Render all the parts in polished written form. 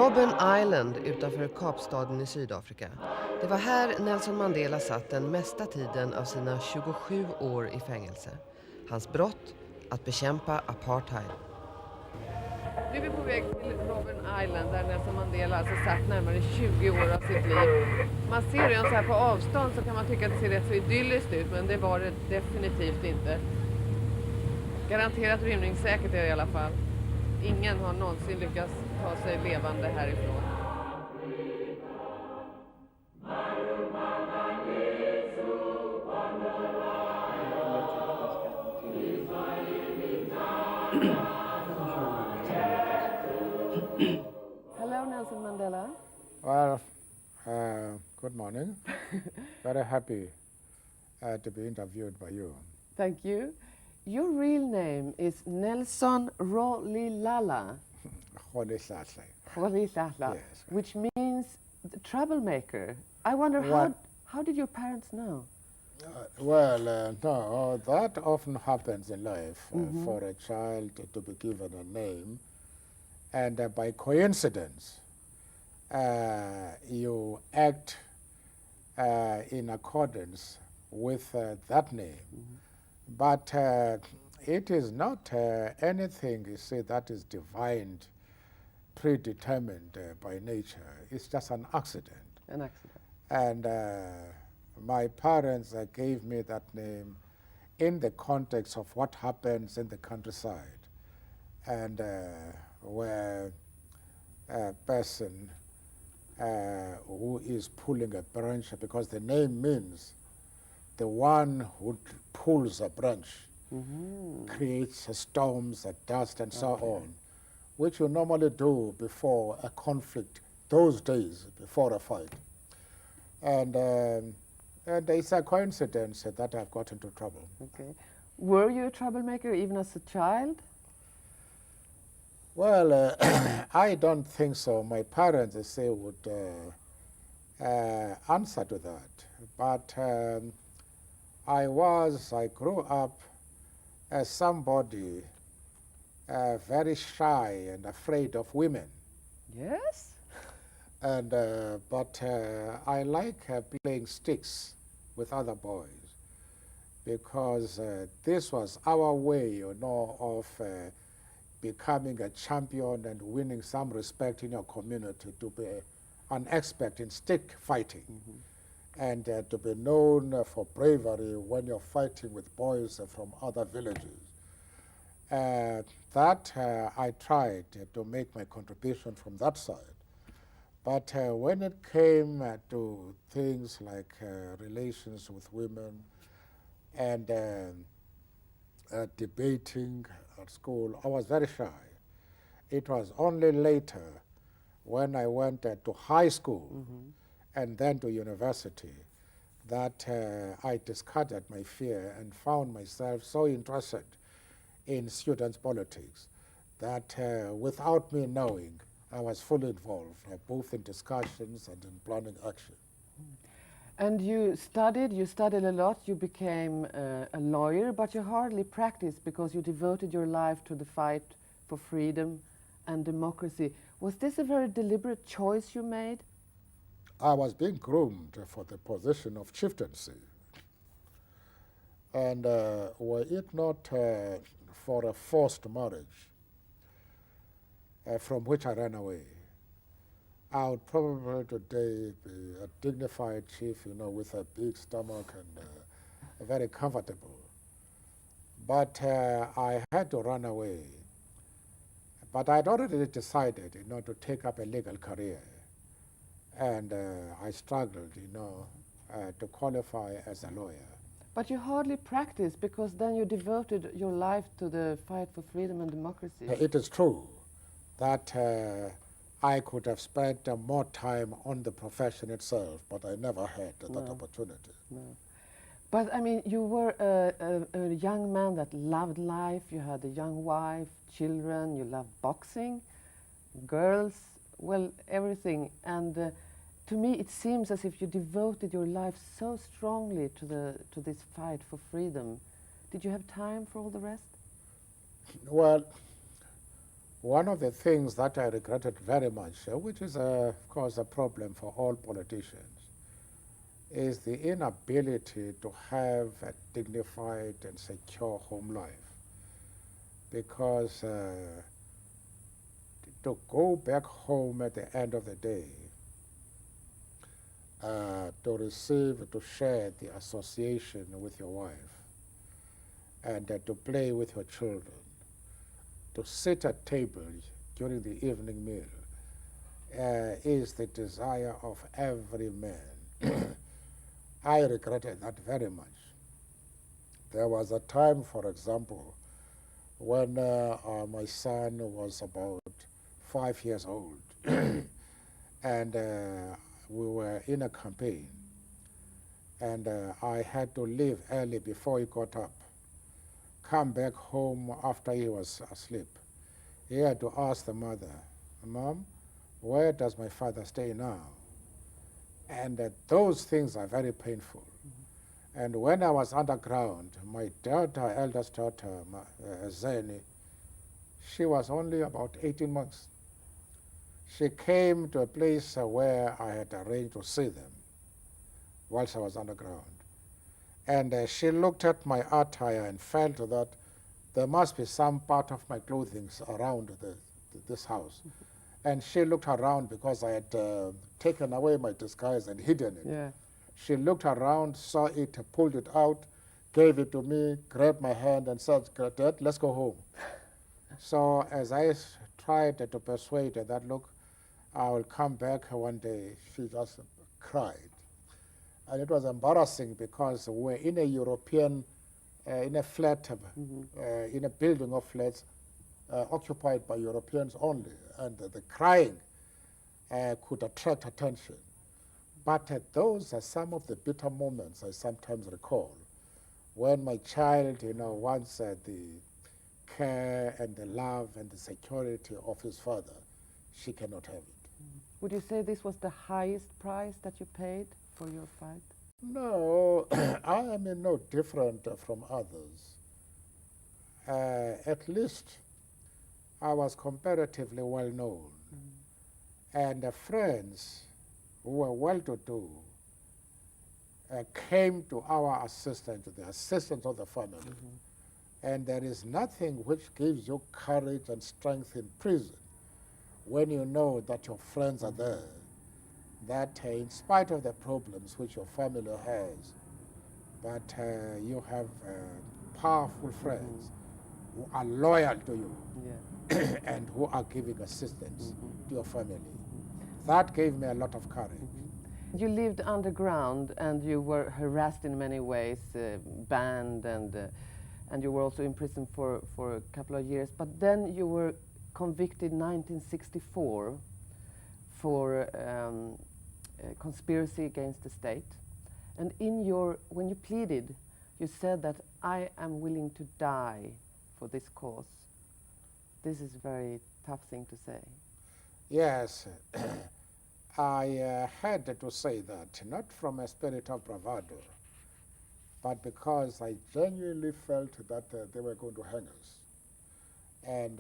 Robben Island utanför Kapstaden i Sydafrika. Det var här Nelson Mandela satt den mesta tiden av sina 27 år i fängelse. Hans brott, att bekämpa apartheid. Nu är vi på väg till Robben Island där Nelson Mandela alltså satt närmare 20 år av sitt liv. Man ser den så här på avstånd så kan man tycka att det ser rätt så idylliskt ut, men det var det definitivt inte. Garanterat rymningssäkert är det i alla fall. Ingen har någonsin lyckats ta sig levande härifrån. Hello, Nelson Mandela. Well, good morning. Very happy to be interviewed by you. Thank you. Your real name is Nelson Rolihlahla. Rolihlahla, Yes. which means the troublemaker. I wonder how did your parents know? No, that often happens in life for a child to be given a name, and by coincidence, you act in accordance with that name. But it is not anything, you see, that is divined, predetermined by nature. It's just an accident. An accident. And my parents gave me that name in the context of what happens in the countryside, and where a person who is pulling a branch, because the name means the one who pulls a branch, creates storms, dust, and so on, which you normally do before a conflict, those days, before a fight. And it's a coincidence that I've got into trouble. Okay. Were you a troublemaker even as a child? Well, I don't think so. My parents, they say, would answer to that. But I grew up as somebody very shy and afraid of women. Yes. And but I like playing sticks with other boys, because this was our way, you know, of becoming a champion and winning some respect in your community, to be an expert in stick fighting, and to be known for bravery when you're fighting with boys from other villages. That I tried to make my contribution from that side. But when it came to things like relations with women and debating at school, I was very shy. It was only later, when I went to high school and then to university, that I discarded my fear and found myself so interested in students' politics that without me knowing, I was fully involved, both in discussions and in planning action. And you studied a lot, you became a lawyer, but you hardly practiced because you devoted your life to the fight for freedom and democracy. Was this a very deliberate choice you made? I was being groomed for the position of chieftaincy. And were it not for a forced marriage, from which I ran away, I would probably today be a dignified chief, you know, with a big stomach and very comfortable. But I had to run away. But I'd already decided, you know, to take up a legal career. And I struggled, you know, to qualify as a lawyer. But you hardly practiced, because then you devoted your life to the fight for freedom and democracy. It is true that I could have spent more time on the profession itself, but I never had that opportunity. No. But I mean, you were a young man that loved life, you had a young wife, children, you loved boxing, girls, well, everything. And to me, it seems as if you devoted your life so strongly to this fight for freedom. Did you have time for all the rest? Well, One of the things that I regretted very much, which is, of course, a problem for all politicians, is the inability to have a dignified and secure home life. Because to go back home at the end of the day, to receive, to share the association with your wife, and to play with your children, to sit at table during the evening meal, is the desire of every man. I regretted that very much. There was a time, for example, when my son was about 5 years old, and we were in a campaign, and I had to leave early before he got up, come back home after he was asleep. He had to ask the mother, "Mom, where does my father stay now?" And those things are very painful. And when I was underground, my daughter, eldest daughter, Zeni, she was only about 18 months. She came to a place where I had arranged to see them whilst I was underground. And she looked at my attire and felt that there must be some part of my clothing around this house. And she looked around because I had taken away my disguise and hidden it. Yeah. She looked around, saw it, pulled it out, gave it to me, grabbed my hand and said, "Dad, let's go home." So as I tried to persuade her that, "Look, I will come back one day," she just cried. And it was embarrassing because we're in a European, in a flat, in a building of flats occupied by Europeans only. And the crying could attract attention. But those are some of the bitter moments I sometimes recall when my child, wants the care and the love and the security of his father. She cannot have it. Would you say this was the highest price that you paid for your fight? No, I am no different from others. At least I was comparatively well known. And friends who were well-to-do came to our assistance, the assistance of the family. And there is nothing which gives you courage and strength in prison when you know that your friends are there, that in spite of the problems which your family has, but you have powerful friends who are loyal to you and who are giving assistance to your family. That gave me a lot of courage. You lived underground and you were harassed in many ways, banned, and you were also in prison for a couple of years. But then you were convicted in 1964 for conspiracy against the state. And when you pleaded, you said that I am willing to die for this cause. This is a very tough thing to say. Yes, I had to say that, not from a spirit of bravado, but because I genuinely felt that they were going to hang us. And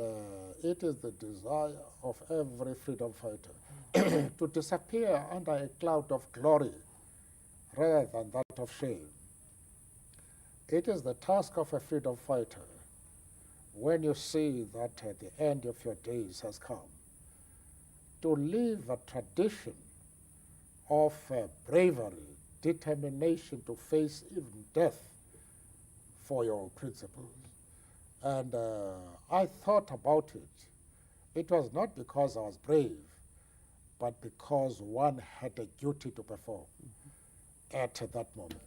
it is the desire of every freedom fighter to disappear under a cloud of glory rather than that of shame. It is the task of a freedom fighter, when you see that the end of your days has come, to live a tradition of bravery, determination to face even death for your principles. And I thought about it. It was not because I was brave, but because one had a duty to perform at that moment.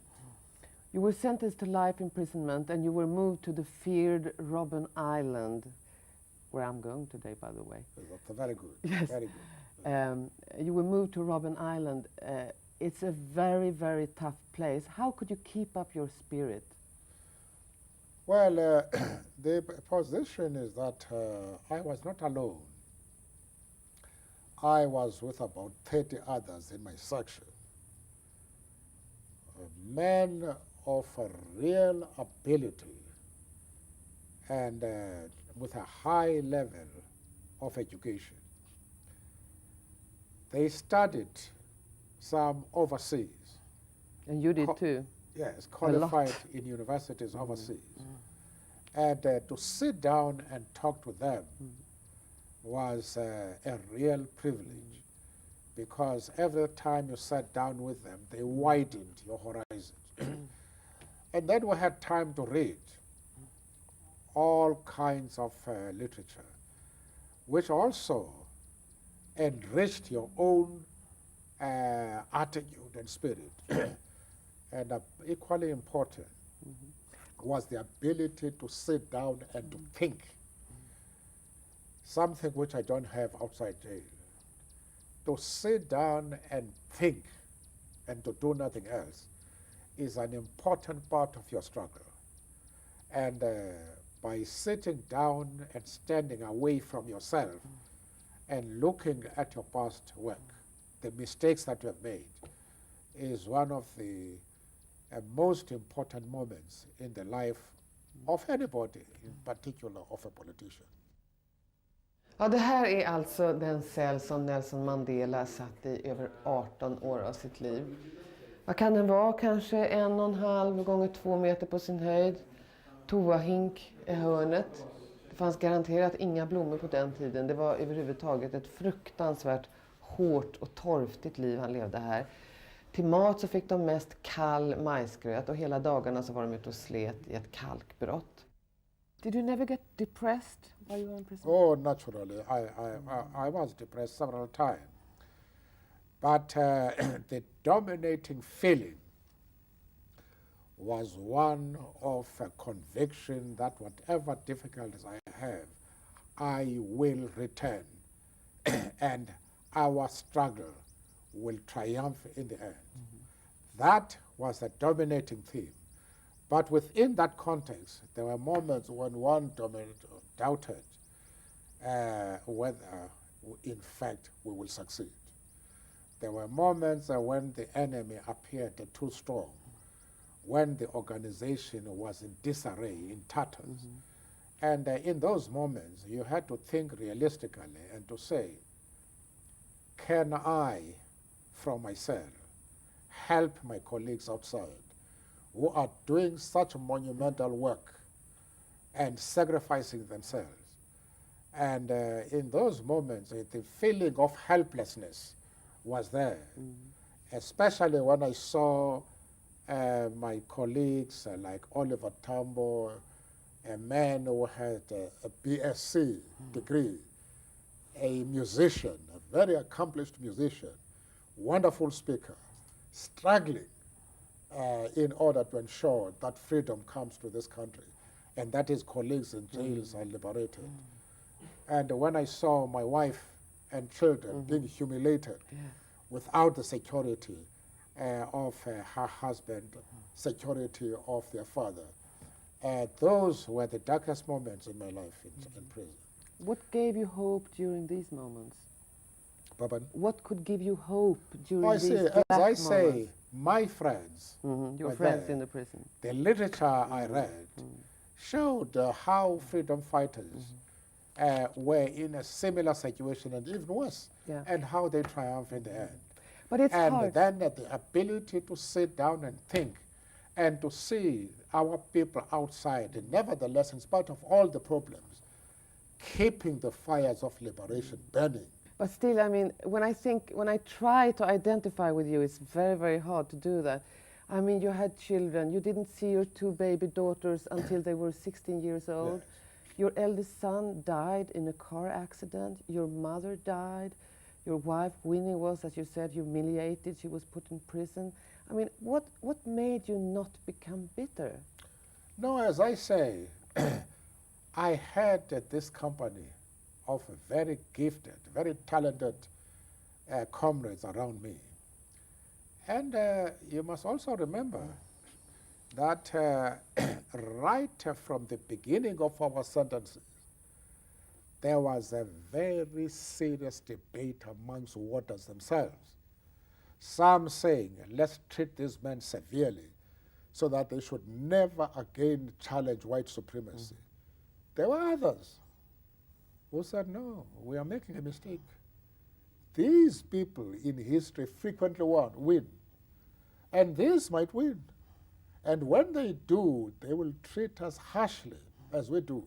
You were sentenced to life imprisonment and you were moved to the feared Robben Island, where I'm going today, by the way. That's very good. Yes. Very good. You were moved to Robben Island. It's a very, very tough place. How could you keep up your spirit? Well, the position is that I was not alone. I was with about 30 others in my section. Men of a real ability and with a high level of education. They studied some overseas. And you did too. Yes, qualified in universities overseas. And to sit down and talk to them was a real privilege, because every time you sat down with them, they widened your horizons. And then we had time to read all kinds of literature, which also enriched your own attitude and spirit. And equally important was the ability to sit down and to think, something which I don't have outside jail. To sit down and think and to do nothing else is an important part of your struggle. And by sitting down and standing away from yourself and looking at your past work, the mistakes that you have made, is one of the most important moments in the life of anybody, in particular of a politician. Ja, det här är alltså den cell som Nelson Mandela satt i över 18 år av sitt liv. Vad kan den vara? Kanske 1,5 gånger 2 meter på sin höjd. Toahink i hörnet. Det fanns garanterat inga blommor på den tiden. Det var överhuvudtaget ett fruktansvärt hårt och torftigt liv han levde här. Till mat så fick de mest kall majsgröt och hela dagarna så var de ute och slet i ett kalkbrott. Did you never get depressed while you were in prison? Oh, naturally. I was depressed several times. But the dominating feeling was one of a conviction that whatever difficulties I have, I will return. And our struggle will triumph in the end. That was the dominating theme. But within that context, there were moments when one doubted whether, in fact, we will succeed. There were moments when the enemy appeared too strong, when the organization was in disarray, in tatters. And in those moments, you had to think realistically and to say, can I, from myself, help my colleagues outside who are doing such monumental work and sacrificing themselves? And in those moments, the feeling of helplessness was there, especially when I saw my colleagues like Oliver Tambo, a man who had a BSc degree, a musician, a very accomplished musician, wonderful speaker, struggling in order to ensure that freedom comes to this country and that his colleagues in jails are liberated. And when I saw my wife and children being humiliated without the security of her husband, security of their father, those were the darkest moments in my life in prison. What gave you hope during these moments? Pardon? What could give you hope during I these say, black as I moments? say, my friends, Your were friends there. in the prison. The literature I read showed how freedom fighters were in a similar situation and even worse, and how they triumphed in the end. But it's And hard. then the ability to sit down and think and to see our people outside, and nevertheless, in spite of all the problems, keeping the fires of liberation burning. But still, I mean, when I try to identify with you, it's very, very hard to do that. I mean, you had children. You didn't see your 2 baby daughters until they were 16 years old. Yes. Your eldest son died in a car accident. Your mother died. Your wife, Winnie, was, as you said, humiliated. She was put in prison. I mean, what made you not become bitter? No, as I say, I had this company of very gifted, very talented comrades around me. And you must also remember that right from the beginning of our sentences, there was a very serious debate amongst warders themselves. Some saying, let's treat these men severely so that they should never again challenge white supremacy. There were others who said, no, we are making a mistake. These people in history frequently win, and this might win. And when they do, they will treat us harshly, as we do.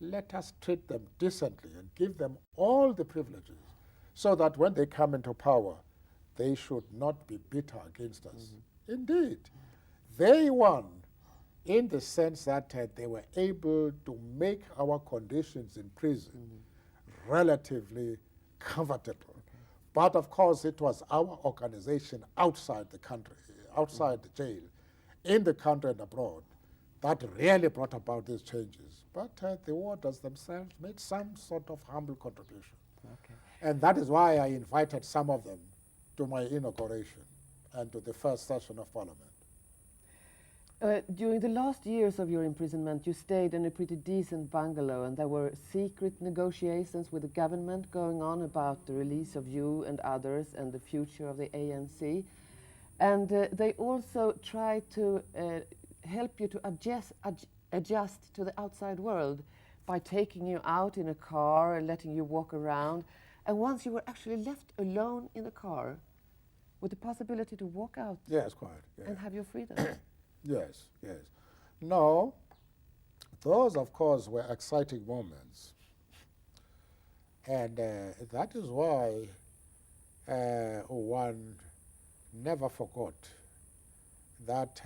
Let us treat them decently and give them all the privileges, so that when they come into power, they should not be bitter against us. Indeed, they won in the sense that they were able to make our conditions in prison relatively comfortable. But of course, it was our organization outside the country, outside the jail, in the country and abroad, that really brought about these changes. But the warders themselves made some sort of humble contribution. Okay. And that is why I invited some of them to my inauguration and to the first session of Parliament. During the last years of your imprisonment, you stayed in a pretty decent bungalow, and there were secret negotiations with the government going on about the release of you and others and the future of the ANC. And they also tried to help you to adjust to the outside world by taking you out in a car and letting you walk around. And once you were actually left alone in the car with the possibility to walk out Yes, quite. Yeah. and have your freedom. Yes, yes. No, those, of course, were exciting moments. And that is why one never forgot that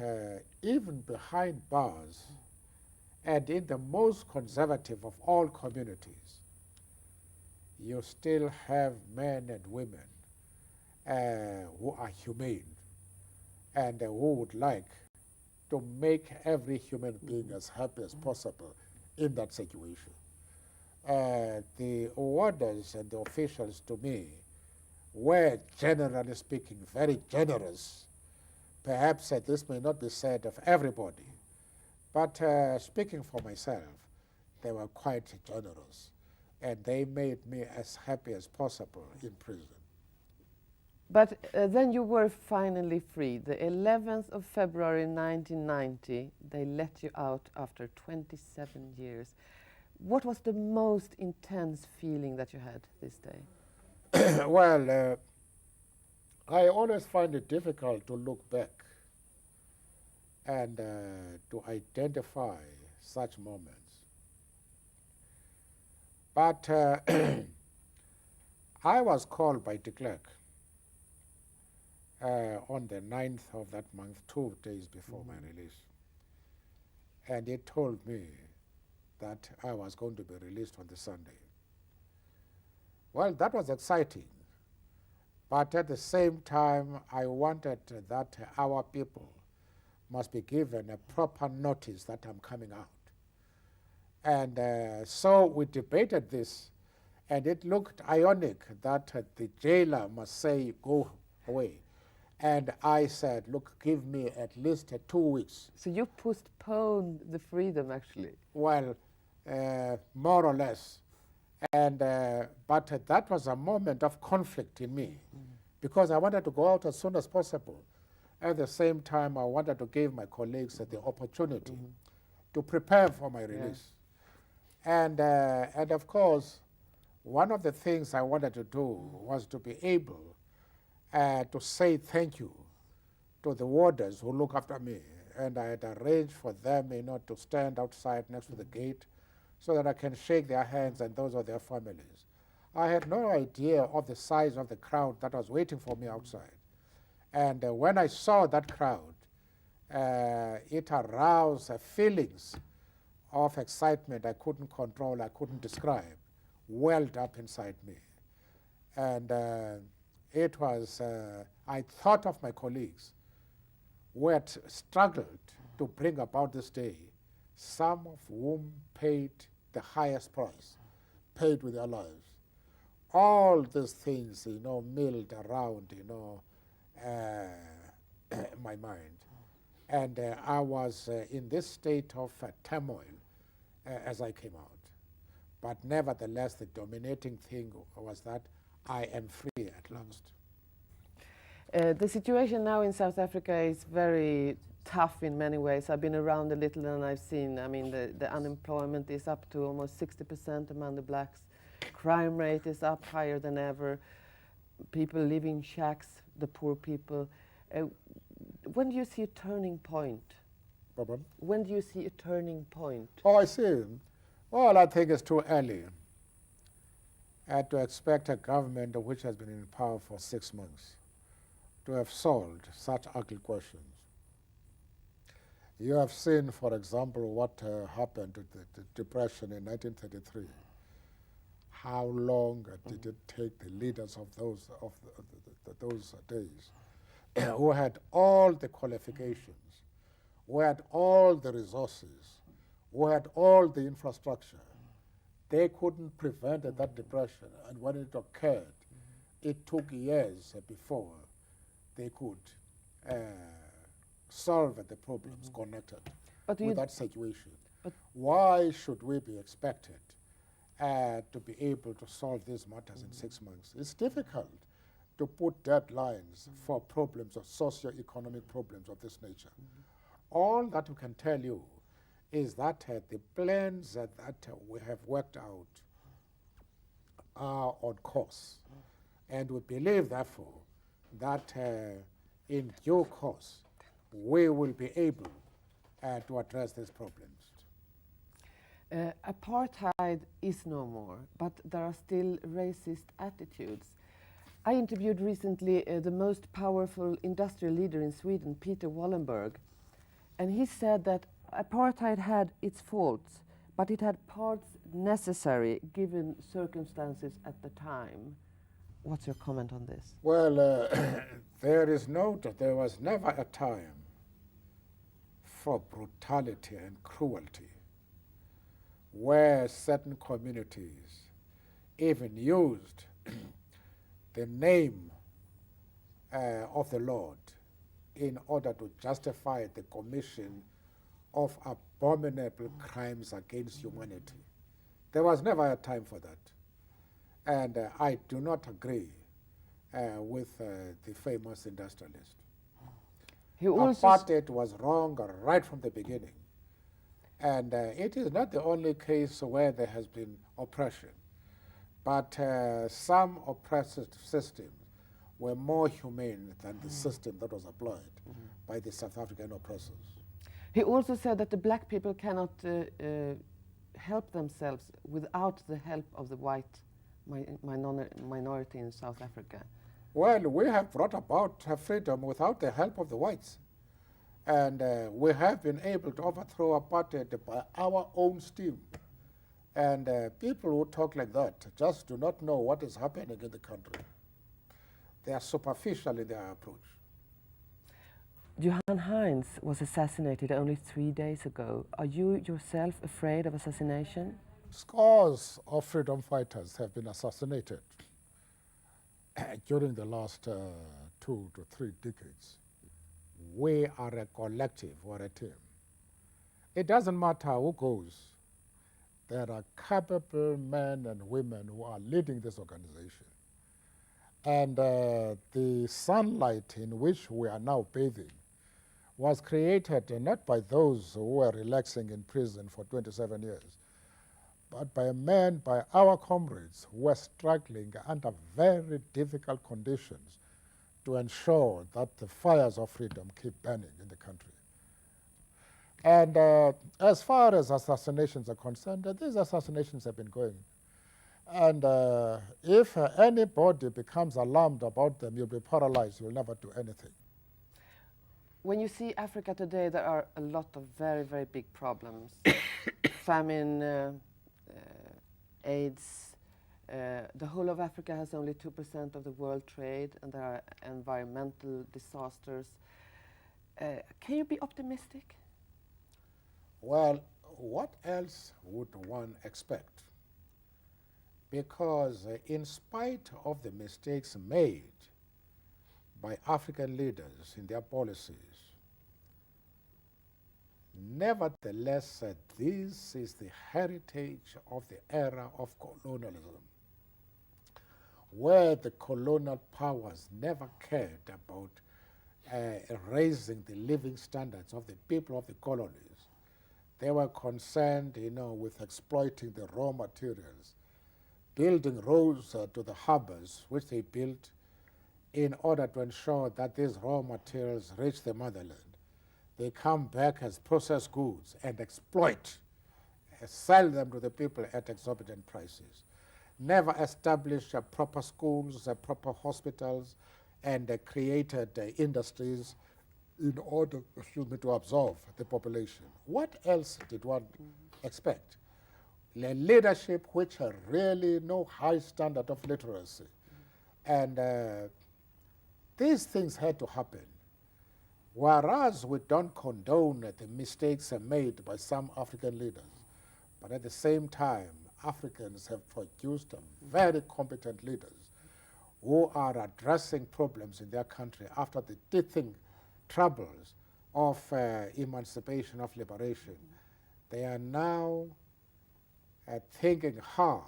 even behind bars and in the most conservative of all communities, you still have men and women who are humane and who would like to make every human being as happy as possible in that situation. The warders and the officials, to me, were, generally speaking, very generous. Perhaps this may not be said of everybody, but speaking for myself, they were quite generous, and they made me as happy as possible in prison. But then you were finally free. The 11th of February 1990, they let you out after 27 years. What was the most intense feeling that you had this day? Well, I always find it difficult to look back and to identify such moments. But I was called by de Klerk on the 9th of that month, 2 days before my release. And he told me that I was going to be released on the Sunday. Well, that was exciting. But at the same time, I wanted that our people must be given a proper notice that I'm coming out. And so we debated this, and it looked ironic that the jailer must say, go away. And I said, look, give me at least 2 weeks. So you postponed the freedom, actually. Well, more or less. And but that was a moment of conflict in me, because I wanted to go out as soon as possible. At the same time, I wanted to give my colleagues the opportunity to prepare for my release. And of course, one of the things I wanted to do was to be able to say thank you to the warders who look after me. And I had arranged for them, to stand outside next to the gate so that I can shake their hands and those of their families. I had no idea of the size of the crowd that was waiting for me outside. And when I saw that crowd, it aroused feelings of excitement I couldn't control, I couldn't describe, welled up inside me. And it was, I thought of my colleagues who had struggled to bring about this day, some of whom paid the highest price, paid with their lives. All these things, milled around, my mind. And I was in this state of turmoil as I came out. But nevertheless, the dominating thing was that I am free at last. The situation now in South Africa is very tough in many ways. I've been around a little and I've seen, I mean, the unemployment is up to almost 60% among the blacks. Crime rate is up higher than ever. People live in shacks, the poor people. When do you see a turning point? Pardon? When do you see a turning point? Oh, I see. Well, I think it's too early to expect a government which has been in power for 6 months to have solved such ugly questions. You have seen, for example, what happened to the Depression in 1933. How long did it take the leaders of those days, who had all the qualifications, who had all the resources, who had all the infrastructure? They couldn't prevent that depression, and when it occurred, it took years before they could solve the problems connected with that situation. Why should we be expected to be able to solve these matters in 6 months? It's difficult to put deadlines for problems of socio-economic problems of this nature. All that we can tell you is that the plans that we have worked out are on course. And we believe, therefore, that in due course, we will be able to address these problems. Apartheid is no more, but there are still racist attitudes. I interviewed recently the most powerful industrial leader in Sweden, Peter Wallenberg, and he said that apartheid had its faults, but it had parts necessary given circumstances at the time. What's your comment on this? Well, there was never a time for brutality and cruelty where certain communities even used the name of the Lord in order to justify the commission of abominable crimes against humanity. There was never a time for that. And I do not agree with the famous industrialist. Apartheid was wrong right from the beginning. And it is not the only case where there has been oppression, but some oppressive systems were more humane than the system that was applied by the South African oppressors. He also said that the black people cannot help themselves without the help of the white minority in South Africa. Well, we have brought about freedom without the help of the whites. And we have been able to overthrow apartheid by our own steam. And people who talk like that just do not know what is happening in the country. They are superficial in their approach. Johann Heinz was assassinated only 3 days ago. Are you yourself afraid of assassination? Scores of freedom fighters have been assassinated during the last 2 to 3 decades. We are a collective or a team. It doesn't matter who goes. There are capable men and women who are leading this organization. And the sunlight in which we are now bathing was created not by those who were relaxing in prison for 27 years, but by our comrades who were struggling under very difficult conditions to ensure that the fires of freedom keep burning in the country. And as far as assassinations are concerned, these assassinations have been going. And if anybody becomes alarmed about them, you'll be paralyzed, you'll never do anything. When you see Africa today, there are a lot of very, very big problems. Famine, AIDS. The whole of Africa has only 2% of the world trade, and there are environmental disasters. Can you be optimistic? Well, what else would one expect? Because in spite of the mistakes made by African leaders in their policies, nevertheless, this is the heritage of the era of colonialism, where the colonial powers never cared about raising the living standards of the people of the colonies. They were concerned, with exploiting the raw materials, building roads to the harbors, which they built in order to ensure that these raw materials reach the motherland. They come back as processed goods and exploit, sell them to the people at exorbitant prices. Never established proper schools, proper hospitals, and created industries in order, to absorb the population. What else did one expect? A leadership which had really no high standard of literacy. And these things had to happen. Whereas we don't condone the mistakes made by some African leaders, but at the same time, Africans have produced very competent leaders who are addressing problems in their country after the teething troubles of emancipation, of liberation. They are now thinking hard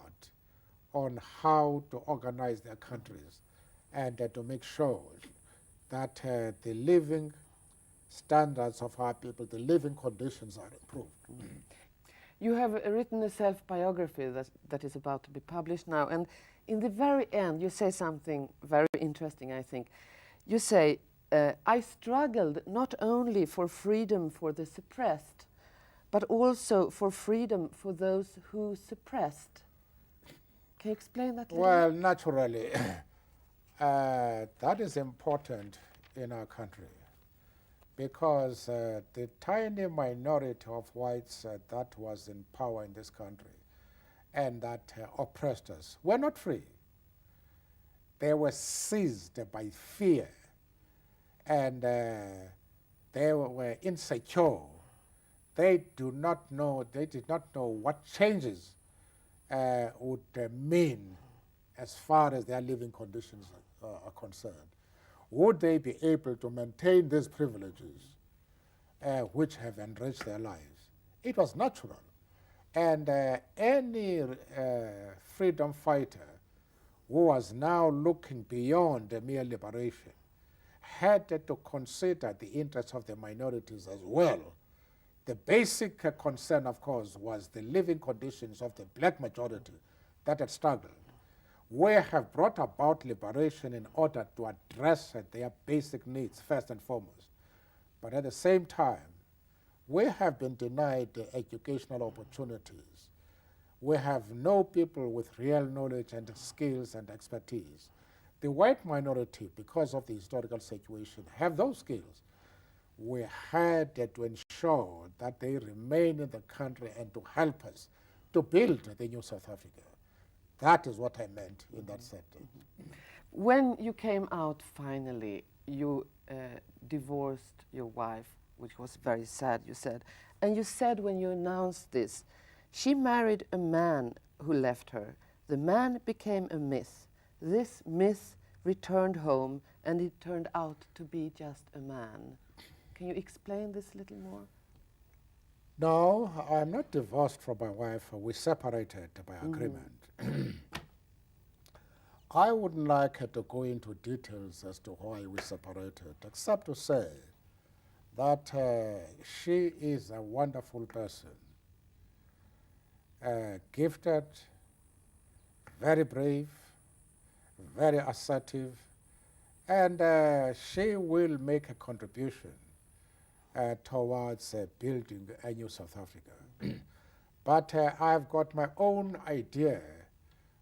on how to organize their countries and to make sure that the living standards of our people, the living conditions are improved. You have written a self-biography that is about to be published now, and in the very end you say something very interesting, I think. You say, I struggled not only for freedom for the suppressed, but also for freedom for those who suppressed. Can you explain that a little? Well, naturally, that is important in our country, because the tiny minority of whites that was in power in this country and that oppressed us were not free. They were seized by fear, and they were insecure. They did not know what changes would mean as far as their living conditions are concerned. Would they be able to maintain these privileges which have enriched their lives? It was natural. And any freedom fighter who was now looking beyond mere liberation had to consider the interests of the minorities as well. The basic concern, of course, was the living conditions of the black majority that had struggled. We have brought about liberation in order to address their basic needs first and foremost. But at the same time, we have been denied educational opportunities. We have no people with real knowledge and skills and expertise. The white minority, because of the historical situation, have those skills. We had to ensure that they remain in the country and to help us to build the new South Africa. That is what I meant in that sentence. When you came out finally, you divorced your wife, which was very sad, you said. And you said when you announced this, she married a man who left her. The man became a myth. This myth returned home, and it turned out to be just a man. Can you explain this a little more? No, I'm not divorced from my wife. We separated by agreement. I wouldn't like to go into details as to why we separated, except to say that she is a wonderful person, gifted, very brave, very assertive, and she will make a contribution towards building a new South Africa. But I've got my own idea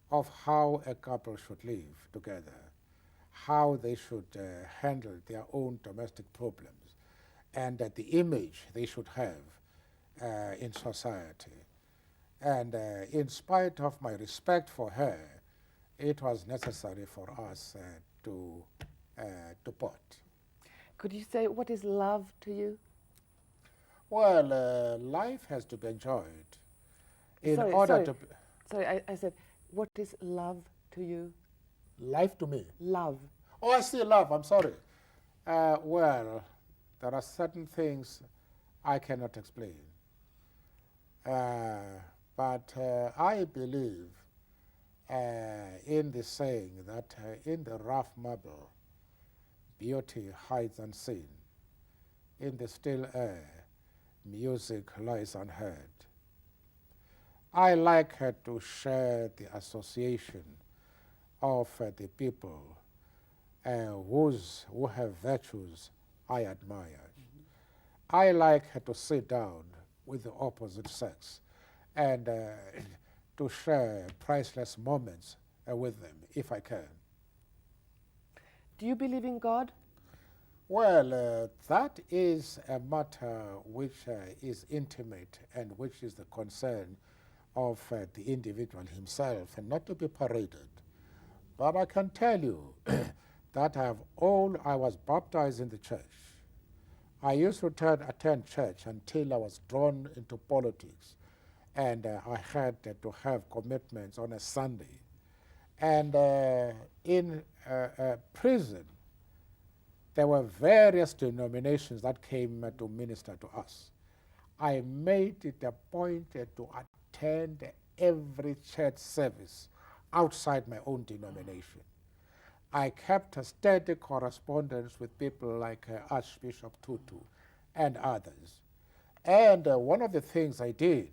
of how a couple should live together, how they should handle their own domestic problems, and the image they should have in society. And in spite of my respect for her, it was necessary for us to part. Could you say, what is love to you? Well, life has to be enjoyed. Sorry, I said, what is love to you? Life to me? Love. Oh, I see love, I'm sorry. Well, there are certain things I cannot explain. But I believe in the saying that in the rough marble, beauty hides unseen. In the still air, music lies unheard. I like to share the association of the people who have virtues I admire. I like to sit down with the opposite sex and to share priceless moments with them, if I can. Do you believe in God? Well, that is a matter which is intimate and which is the concern of the individual himself and not to be paraded. But I can tell you that I was baptized in the church. I used to attend church until I was drawn into politics, and I had to have commitments on a Sunday. And in prison, there were various denominations that came to minister to us. I made it a point to attend every church service outside my own denomination. I kept a steady correspondence with people like Archbishop Tutu and others. And one of the things I did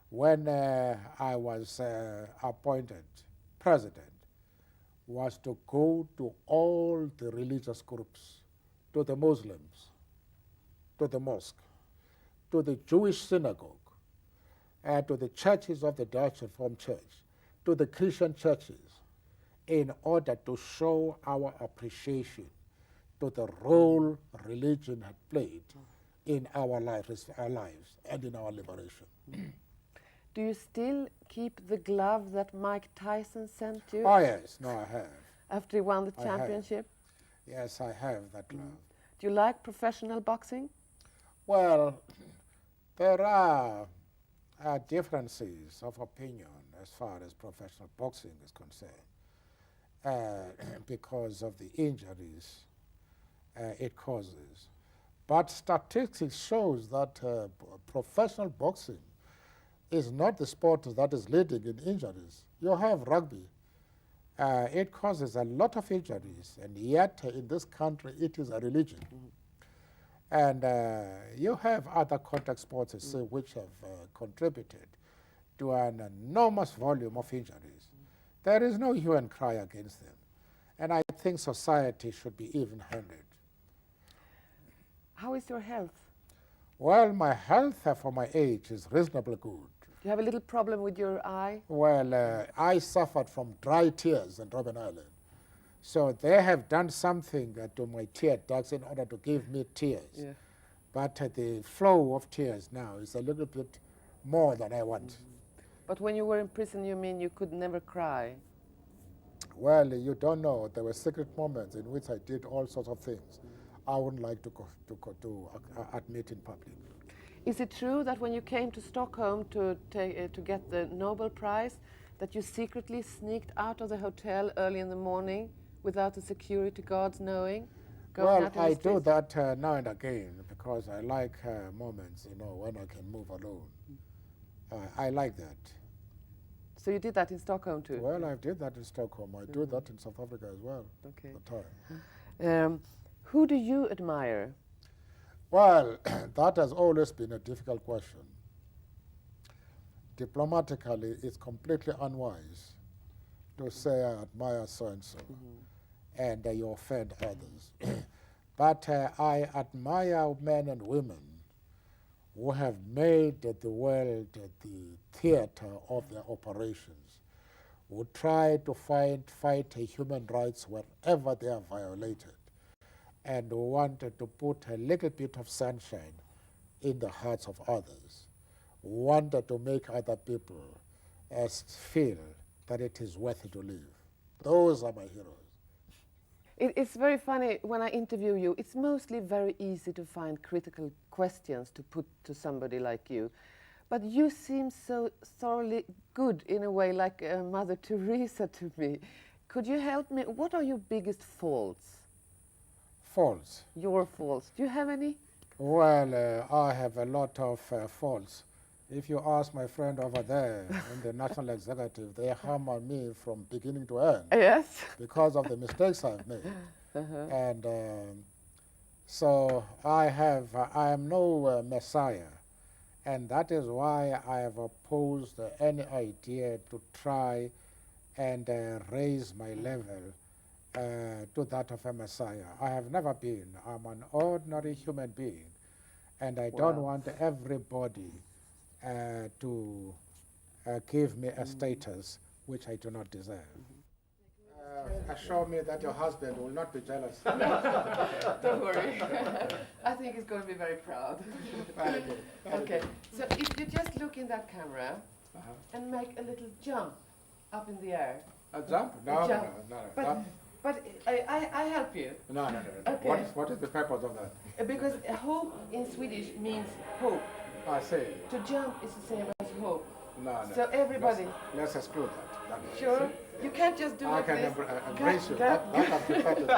when I was appointed president was to go to all the religious groups, to the Muslims, to the mosque, to the Jewish synagogue, and to the churches of the Dutch Reformed Church, to the Christian churches, in order to show our appreciation to the role religion had played in our lives and in our liberation. Do you still keep the glove that Mike Tyson sent you? Oh yes, no, I have. After he won the I championship? Yes, I have that glove. Do you like professional boxing? Well, there are differences of opinion as far as professional boxing is concerned because of the injuries it causes. But statistics shows that professional boxing is not the sport that is leading in injuries. You have rugby. It causes a lot of injuries, and yet in this country it is a religion. And you have other contact sports which have contributed to an enormous volume of injuries. There is no hue and cry against them. And I think society should be even-handed. How is your health? Well, my health for my age is reasonably good. Do you have a little problem with your eye? Well, I suffered from dry tears in Robben Island. So they have done something to my tear ducts in order to give me tears. Yeah. But the flow of tears now is a little bit more than I want. But when you were in prison, you mean you could never cry? Well, you don't know. There were secret moments in which I did all sorts of things I wouldn't like to admit in public. Is it true that when you came to Stockholm to get the Nobel Prize, that you secretly sneaked out of the hotel early in the morning without the security guards knowing? Well, I do that now and again because I like moments, when I can move alone. I like that. So you did that in Stockholm too? Well, I did that in Stockholm. I do that in South Africa as well. Okay. At the time. Who do you admire? Well, that has always been a difficult question. Diplomatically, it's completely unwise to say I admire so-and-so and you offend others. But I admire men and women who have made the world the theater of their operations, who try to fight human rights wherever they are violated, and who wanted to put a little bit of sunshine in the hearts of others, wanted to make other people feel that it is worth to live. Those are my heroes. It's very funny when I interview you. It's mostly very easy to find critical questions to put to somebody like you. But you seem so thoroughly good in a way, like Mother Teresa to me. Could you help me? What are your biggest faults? Faults? Your faults. Do you have any? Well, I have a lot of faults. If you ask my friend over there in the National Executive, they hammer me from beginning to end. Yes. Because of the mistakes I've made. And so I am no messiah, and that is why I have opposed any idea to try and raise my level to that of a messiah. I have never been. I'm an ordinary human being, and I don't want everybody to give me a status which I do not deserve. Assure me that your husband will not be jealous. Don't worry. I think he's going to be very proud. Okay, so if you just look in that camera and make a little jump up in the air. A jump? No, jump. no. But I help you. No. Okay. What is the purpose of that? Because hope in Swedish means hope. I see. To jump is the same as hope. No. So everybody. Let's exclude that. Sure? You can't just do I it can this. embrace you. That I'm prepared to do.